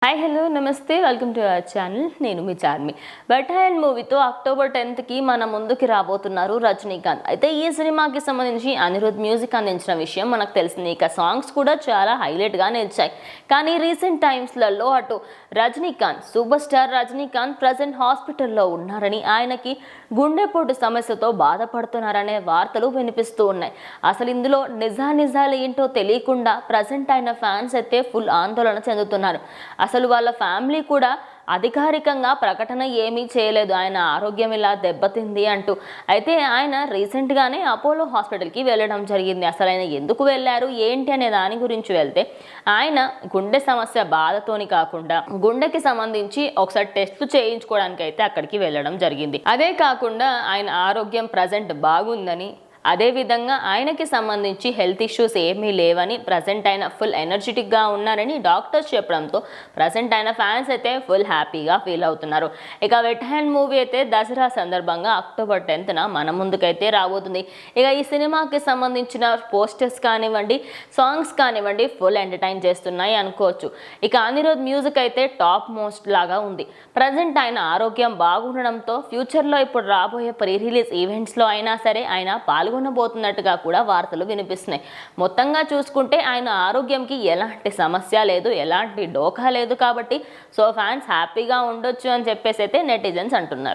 Hi hello నమస్తే welcome to our channel. నేను మీ Charmi. Battalion మూవీతో అక్టోబర్ 10కి మన ముందుకి రాబోతున్నారు రజనీకాంత్. అయితే ఈ సినిమాకి సంబంధించి అనిరుద్ మ్యూజిక్ అందించిన విషయం మనకు తెలిసింది. ఇక సాంగ్స్ కూడా చాలా హైలైట్గా నిలిచాయి. కానీ రీసెంట్ టైమ్స్లలో అటు Rajinikanth, super star Rajinikanth present హాస్పిటల్లో ఉన్నారని, ఆయనకి గుండెపోటు సమస్యతో బాధపడుతున్నారనే వార్తలు వినిపిస్తూ ఉన్నాయి. అసలు ఇందులో నిజాలు ఏంటో తెలియకుండా ప్రజెంట్ ఆయన ఫ్యాన్స్ అయితే ఫుల్ ఆందోళన చెందుతున్నారు. అసలు వాళ్ళ ఫ్యామిలీ కూడా అధికారికంగా ప్రకటన ఏమీ చేయలేదు ఆయన ఆరోగ్యం ఇలా దెబ్బతింది అంటూ. అయితే ఆయన రీసెంట్గానే అపోలో హాస్పిటల్కి వెళ్ళడం జరిగింది. అసలు ఆయన ఎందుకు వెళ్ళారు ఏంటి అనే దాని గురించి వెళ్తే, ఆయన గుండె సమస్య బాధతోని కాకుండా గుండెకి సంబంధించి ఒకసారి టెస్ట్ చేయించుకోవడానికి అయితే అక్కడికి వెళ్ళడం జరిగింది. అదే కాకుండా ఆయన ఆరోగ్యం ప్రజెంట్ బాగుందని, అదేవిధంగా ఆయనకి సంబంధించి హెల్త్ ఇష్యూస్ ఏమీ లేవని, ప్రజెంట్ ఆయన ఫుల్ ఎనర్జెటిక్గా ఉన్నారని డాక్టర్స్ చెప్పడంతో ప్రజెంట్ ఆయన ఫ్యాన్స్ అయితే ఫుల్ హ్యాపీగా ఫీల్ అవుతున్నారు. ఇక వెట్హాన్ మూవీ అయితే దసరా సందర్భంగా అక్టోబర్ 10న మన ముందుకైతే రాబోతుంది. ఇక ఈ సినిమాకి సంబంధించిన పోస్టర్స్ కానివ్వండి, సాంగ్స్ కానివ్వండి ఫుల్ ఎంటర్టైన్ చేస్తున్నాయి అనుకోవచ్చు. ఇక అనిరుద్ మ్యూజిక్ అయితే టాప్ మోస్ట్ లాగా ఉంది. ప్రజెంట్ ఆయన ఆరోగ్యం బాగుండడంతో ఫ్యూచర్లో ఇప్పుడు రాబోయే ప్రీ రిలీజ్ ఈవెంట్స్లో అయినా సరే ఆయన పాల్గొనబోతున్నట్టుగా కూడా వార్తలు వినిపిస్తున్నాయి. మొత్తంగా చూసుకుంటే ఆయన ఆరోగ్యంకి ఎలాంటి సమస్య లేదు, ఎలాంటి డోకా లేదు. కాబట్టి సో ఫ్యాన్స్ హ్యాపీగా ఉండొచ్చు అని చెప్పేసి అయితే నెటిజన్స్ అంటున్నారు.